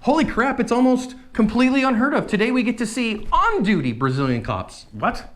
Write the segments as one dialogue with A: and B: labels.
A: Holy crap, it's almost completely unheard of. Today we get to see on-duty Brazilian cops.
B: What?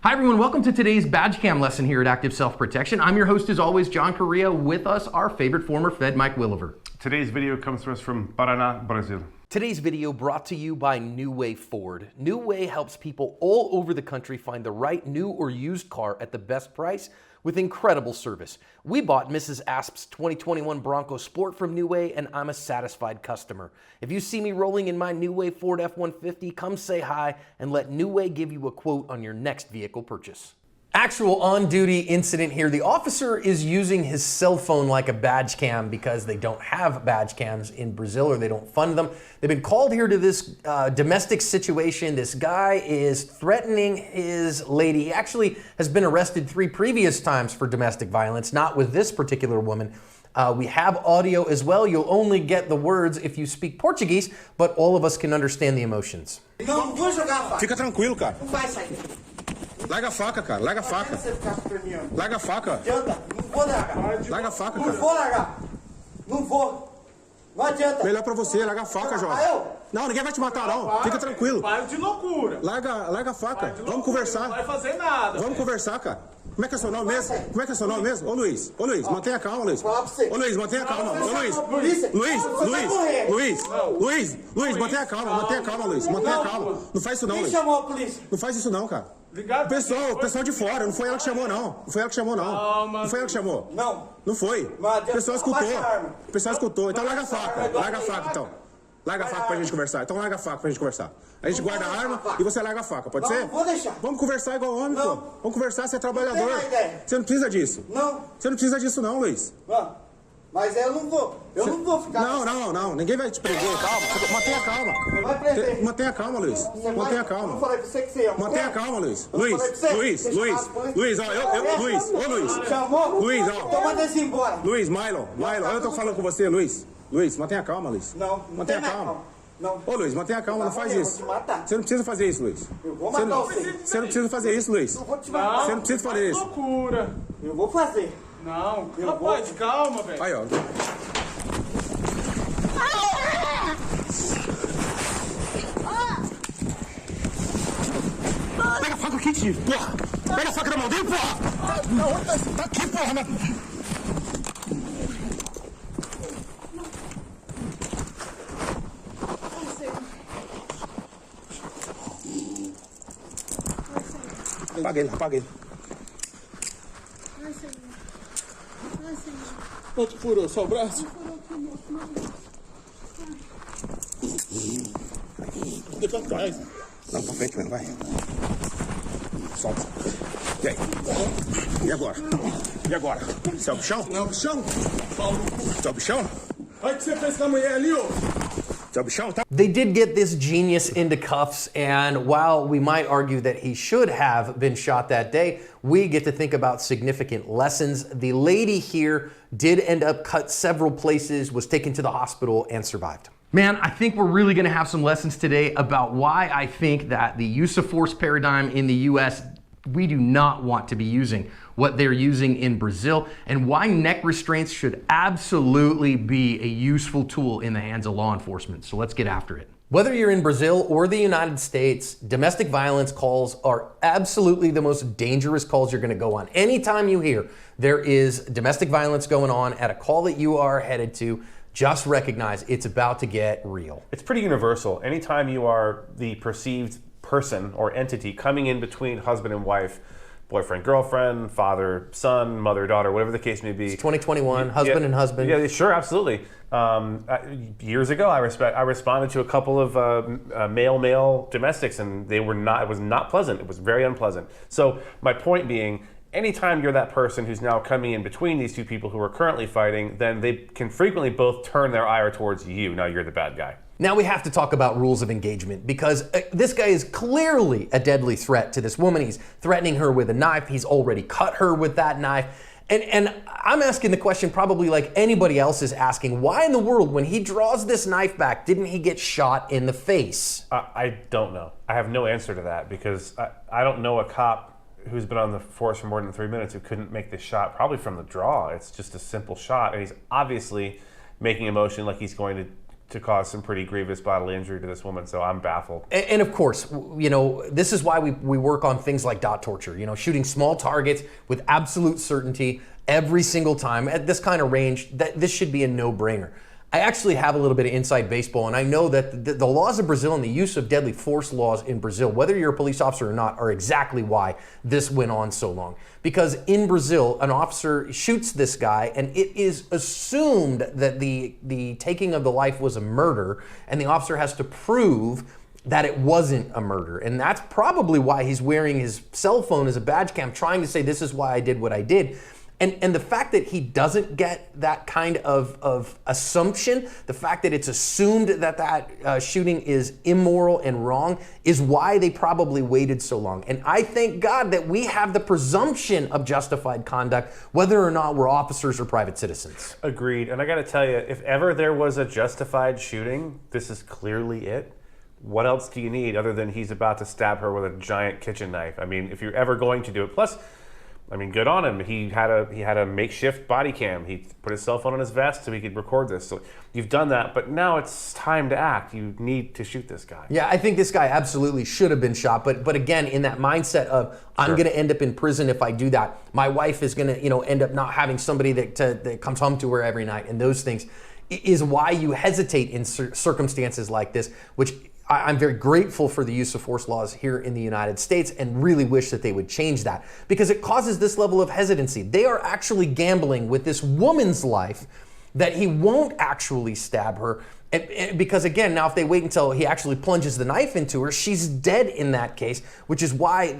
A: Hi everyone, welcome to today's badge cam lesson here at Active Self-Protection. I'm your host as always, John Correa, with us, our favorite former Fed, Mike Williver.
B: Today's video comes to us from Paraná, Brazil.
A: Today's video brought to you by New Way Ford. New Way helps people all over the country find the right new or used car at the best price with incredible service. We bought Mrs. Asp's 2021 Bronco Sport from New Way, and I'm a satisfied customer. If you see me rolling in my New Way Ford F-150, come say hi and let New Way give you a quote on your next vehicle purchase. Actual on-duty incident here. The officer is using his cell phone like a badge cam because they don't have badge cams in Brazil, or they don't fund them. They've been called here to this domestic situation. This guy is threatening his lady. He actually has been arrested 3 previous times for domestic violence, not with this particular woman. We have audio as well. You'll only get the words if you speak Portuguese, but all of us can understand the emotions.
C: Não vou jogar a faca.
D: Fica tranquilo, cara.
C: Não vai sair.
D: Larga a faca, cara. Larga a faca. Larga a faca.
C: Não adianta. Não vou largar.
D: Larga a faca,
C: Não
D: cara.
C: vou largar. Não vou. Não adianta.
D: Melhor pra você, larga a faca, jovem. Não, ninguém vai te matar, não. Fica tranquilo.
E: Para de loucura.
D: Larga a faca. Vamos conversar.
E: Não vai fazer nada.
D: Vamos conversar, cara. Como é que é seu nome mesmo? Como é que é seu nome mesmo? Ô Luiz, mantenha calma, Luiz. Ô Luiz, mantenha calma. Ô Luiz, mantenha calma, Luiz. Mantenha calma. Não faz isso não, Luiz.
C: Quem chamou a polícia?
D: Não faz isso não, cara.
E: Ligado?
D: O pessoal de fora, não foi ela que chamou, não. Não foi ela que chamou, não. Não foi ela que chamou.
C: Não.
D: Não foi. O pessoal escutou. Então larga a faca. Larga a faca, então. Larga a faca pra gente conversar. Então larga a faca pra gente conversar. A gente guarda a arma e você larga a faca, pode ser?
C: Não vou deixar.
D: Vamos conversar igual homem, pô. Vamos conversar, você é trabalhador.
C: Não tem ideia.
D: Você não precisa disso.
C: Não.
D: Você não precisa disso não, Luiz.
C: Não. Mas eu não vou. Eu não vou ficar.
D: Não. Ninguém vai te prender, calma. Mantenha calma.
C: Você vai prender.
D: Mantenha calma, Luiz. Mantenha
C: Eu
D: calma.
C: não falei pra você que você ia.
D: Mantenha calma, Luiz.
C: Eu não falei pra você.
D: Luiz, ó, Luiz.
C: Chamou?
D: Luiz, ó.
C: Então manda esse embora.
D: Luiz, Mylon, eu tô falando com você, Luiz. Luiz, mantenha calma, Luiz.
C: Não.
D: Mantenha calma.
C: Não.
D: Ô Luiz, mantenha calma, não faz
C: Eu
D: isso.
C: vou te matar.
D: Você não precisa fazer isso, Luiz.
C: Eu vou matar você.
D: Você não precisa fazer isso, Luiz.
C: Eu vou te matar.
D: Você não precisa fazer isso.
E: Loucura.
C: Eu vou fazer.
E: Não, rapaz, calma, velho.
D: Aí, ó. Pega a faca aqui, tio. Porra. Pega a faca na mão dele, porra. Tá aqui, porra. Apaga ele.
E: Onde furou? Só o braço? Deixa atrás.
D: Não, pra frente mesmo, vai. Solta. E aí? E agora? Você é o bichão?
E: Não, bichão. Paulo.
D: Você é o bichão?
E: Olha o que você fez com a mulher ali, ó.
D: Você é o bichão, tá?
A: They did get this genius into cuffs, and while we might argue that he should have been shot that day, we get to think about significant lessons. The lady here did end up cut several places, was taken to the hospital, and survived. Man, I think we're really gonna have some lessons today about why I think that the use of force paradigm in the US, we do not want to be using what they're using in Brazil, and why neck restraints should absolutely be a useful tool in the hands of law enforcement. So let's get after it. Whether you're in Brazil or the United States, domestic violence calls are absolutely the most dangerous calls you're gonna go on. Anytime you hear there is domestic violence going on at a call that you are headed to, just recognize it's about to get real.
B: It's pretty universal. Anytime you are the perceived person or entity coming in between husband and wife, boyfriend, girlfriend, father, son, mother, daughter, whatever the case may be.
A: It's 2021, husband and husband.
B: Yeah, sure, absolutely. Years ago, I responded to a couple of male domestics, and it was not pleasant. It was very unpleasant. So my point being, anytime you're that person who's now coming in between these two people who are currently fighting, then they can frequently both turn their ire towards you. Now you're the bad guy.
A: Now we have to talk about rules of engagement, because this guy is clearly a deadly threat to this woman. He's threatening her with a knife. He's already cut her with that knife. And I'm asking the question probably like anybody else is asking, why in the world, when he draws this knife back, didn't he get shot in the face?
B: I don't know. I have no answer to that, because I don't know a cop who's been on the force for more than 3 minutes who couldn't make this shot, probably from the draw. It's just a simple shot, and he's obviously making a motion like he's going to cause some pretty grievous bodily injury to this woman. So I'm baffled.
A: And of course, this is why we work on things like dot torture. Shooting small targets with absolute certainty every single time at this kind of range. This should be a no-brainer. I actually have a little bit of inside baseball, and I know that the laws of Brazil and the use of deadly force laws in Brazil, whether you're a police officer or not, are exactly why this went on so long. Because in Brazil, an officer shoots this guy, and it is assumed that the taking of the life was a murder, and the officer has to prove that it wasn't a murder. And that's probably why he's wearing his cell phone as a badge cam, trying to say, this is why I did what I did. And the fact that he doesn't get that kind of assumption, the fact that it's assumed that shooting is immoral and wrong, is why they probably waited so long. And I thank God that we have the presumption of justified conduct, whether or not we're officers or private citizens.
B: Agreed. And I got to tell you, if ever there was a justified shooting, this is clearly it. What else do you need other than he's about to stab her with a giant kitchen knife? I mean, if you're ever going to do it. Plus, I mean, good on him. He had a makeshift body cam. He put his cell phone on his vest so he could record this. So you've done that, but now it's time to act. You need to shoot this guy.
A: Yeah, I think this guy absolutely should have been shot. But again, in that mindset of I'm going to end up in prison if I do that. My wife is going to end up not having somebody that comes home to her every night, and those things is why you hesitate in circumstances like this, which I'm very grateful for the use of force laws here in the United States and really wish that they would change that, because it causes this level of hesitancy. They are actually gambling with this woman's life that he won't actually stab her. Because again, now if they wait until he actually plunges the knife into her, she's dead in that case, which is why,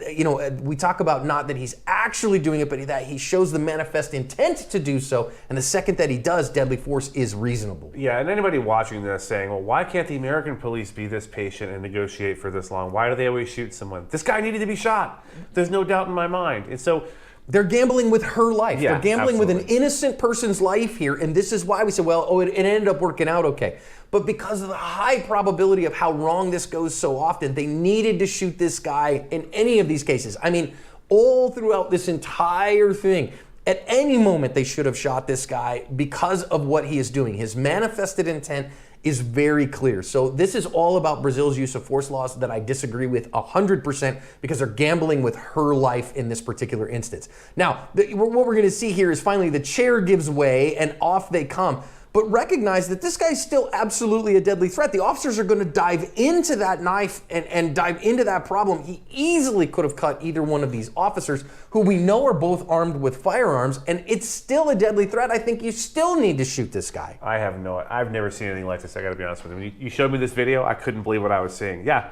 A: we talk about not that he's actually doing it, but that he shows the manifest intent to do so. And the second that he does, deadly force is reasonable.
B: Yeah, and anybody watching this saying, well, why can't the American police be this patient and negotiate for this long? Why do they always shoot someone? This guy needed to be shot. There's no doubt in my mind. And so
A: they're gambling with her life.
B: Yeah,
A: they're gambling
B: absolutely.
A: with an innocent person's life here. And this is why we say, it ended up working out okay. But because of the high probability of how wrong this goes so often, they needed to shoot this guy in any of these cases. I mean, all throughout this entire thing, at any moment they should have shot this guy because of what he is doing. His manifested intent is very clear. So this is all about Brazil's use of force laws that I disagree with 100% because they're gambling with her life in this particular instance. Now, what we're gonna see here is finally the chair gives way and off they come. But recognize that this guy's still absolutely a deadly threat. The officers are going to dive into that knife and dive into that problem. He easily could have cut either one of these officers, who we know are both armed with firearms, and it's still a deadly threat. I think you still need to shoot this guy.
B: I've never seen anything like this. I got to be honest with you. You showed me this video, I couldn't believe what I was seeing. Yeah,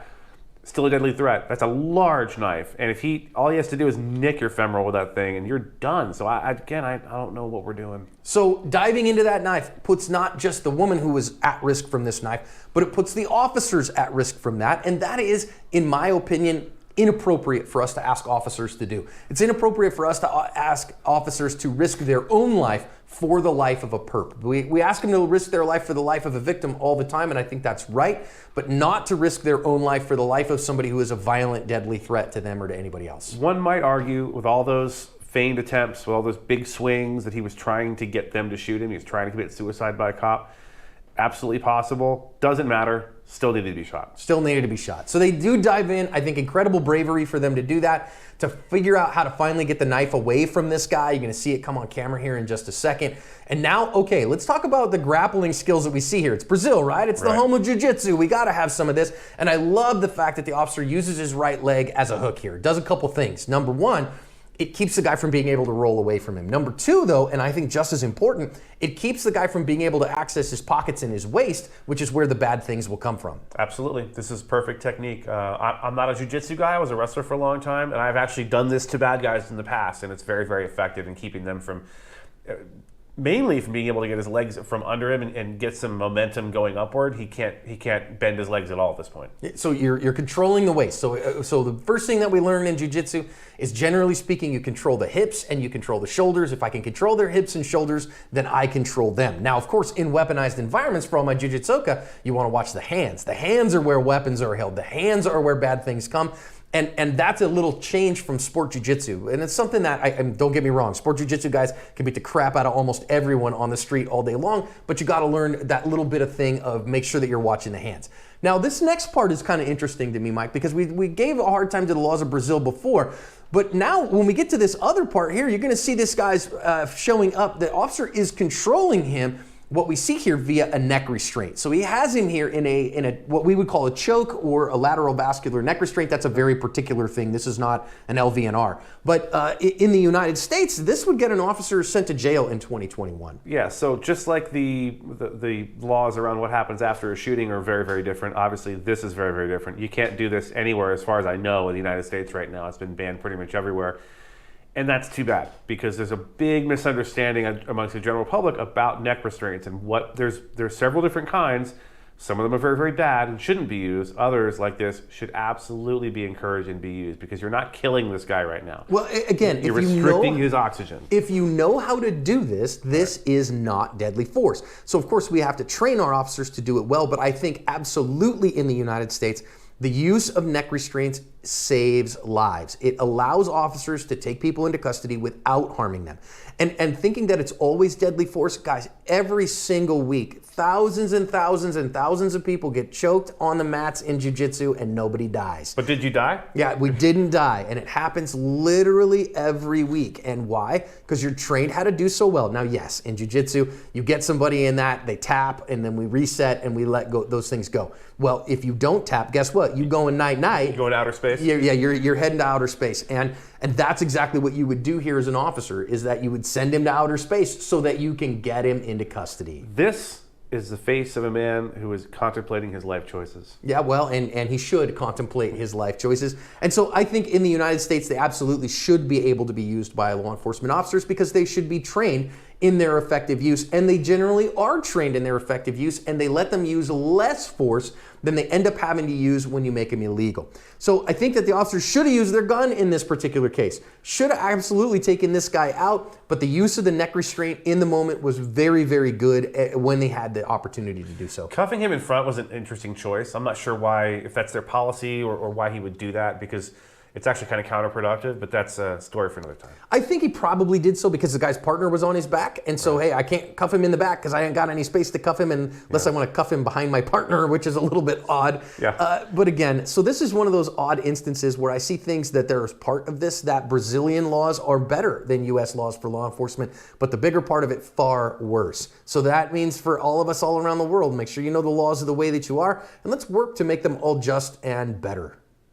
B: still a deadly threat. That's a large knife, and if all he has to do is nick your femoral with that thing, and you're done. So I don't know what we're doing.
A: So diving into that knife puts not just the woman who was at risk from this knife, but it puts the officers at risk from that, and that is, in my opinion, inappropriate for us to ask officers to do. It's inappropriate for us to ask officers to risk their own life for the life of a perp. We ask them to risk their life for the life of a victim all the time, and I think that's right, but not to risk their own life for the life of somebody who is a violent, deadly threat to them or to anybody else.
B: One might argue, with all those feigned attempts, with all those big swings that he was trying to get them to shoot him, he was trying to commit suicide by a cop, absolutely possible, doesn't matter, still needed to be shot.
A: Still needed to be shot. So they do dive in. I think incredible bravery for them to do that, to figure out how to finally get the knife away from this guy. You're gonna see it come on camera here in just a second. And now, okay, let's talk about the grappling skills that we see here. It's Brazil, right? It's the home of Jiu Jitsu. We gotta have some of this. And I love the fact that the officer uses his right leg as a hook here. It does a couple things. Number one, it keeps the guy from being able to roll away from him. Number two, though, and I think just as important, it keeps the guy from being able to access his pockets and his waist, which is where the bad things will come from.
B: Absolutely. This is perfect technique. I'm not a jiu-jitsu guy. I was a wrestler for a long time, and I've actually done this to bad guys in the past, and it's very, very effective in keeping them from, mainly from being able to get his legs from under him and get some momentum going upward. He can't bend his legs at all at this point.
A: So you're controlling the waist. So the first thing that we learn in jiu-jitsu is, generally speaking, you control the hips and you control the shoulders. If I can control their hips and shoulders, then I control them. Now, of course, in weaponized environments, for all my jiu-jitsuka, you want to watch the hands. The hands are where weapons are held. The hands are where bad things come. And that's a little change from sport jiu-jitsu. And it's something that, don't get me wrong, sport jiu-jitsu guys can beat the crap out of almost everyone on the street all day long, but you gotta learn that little bit of thing of make sure that you're watching the hands. Now, this next part is kind of interesting to me, Mike, because we gave a hard time to the laws of Brazil before, but now when we get to this other part here, you're gonna see this guy's showing up. The officer is controlling him, what we see here, via a neck restraint. So he has him here in a what we would call a choke or a lateral vascular neck restraint. That's a very particular thing. This is not an LVNR. But in the United States, this would get an officer sent to jail in 2021.
B: Yeah, so just like the laws around what happens after a shooting are very, very different, obviously this is very, very different. You can't do this anywhere as far as I know in the United States right now. It's been banned pretty much everywhere. And that's too bad, because there's a big misunderstanding amongst the general public about neck restraints and there's several different kinds. Some of them are very, very bad and shouldn't be used. Others, like this, should absolutely be encouraged and be used, because you're not killing this guy right now.
A: Well, again,
B: you're restricting his oxygen.
A: If you know how to do this, this is not deadly force. So of course we have to train our officers to do it well, but I think absolutely in the United States, the use of neck restraints saves lives. It allows officers to take people into custody without harming them. And thinking that it's always deadly force, guys, every single week, thousands and thousands and thousands of people get choked on the mats in jiu-jitsu and nobody dies.
B: But did you die?
A: Yeah, we didn't die, and it happens literally every week. And why? Because you're trained how to do so well. Now, yes, in jiu-jitsu, you get somebody in that, they tap, and then we reset and we let go those things go. Well, if you don't tap, guess what? You go in night-night.
B: You go into outer space?
A: Yeah, you're heading to outer space. And that's exactly what you would do here as an officer, is that you would send him to outer space so that you can get him into custody.
B: This is the face of a man who is contemplating his life choices.
A: Yeah, well, and he should contemplate his life choices. And so I think in the United States, they absolutely should be able to be used by law enforcement officers, because they should be trained in their effective use, and they generally are trained in their effective use, and they let them use less force than they end up having to use when you make them illegal. So I think that the officers should have used their gun in this particular case. Should have absolutely taken this guy out, but the use of the neck restraint in the moment was very, very good when they had the opportunity to do so.
B: Cuffing him in front was an interesting choice. I'm not sure why, if that's their policy or why he would do that, because it's actually kind of counterproductive, but that's a story for another time.
A: I think he probably did so because the guy's partner was on his back, and so, hey, I can't cuff him in the back because I ain't got any space to cuff him unless I want to cuff him behind my partner, which is a little bit odd.
B: Yeah.
A: But again, so this is one of those odd instances where I see things that there's part of this, that Brazilian laws are better than U.S. laws for law enforcement, but the bigger part of it far worse. So that means for all of us all around the world, make sure you know the laws of the way that you are, and let's work to make them all just and better.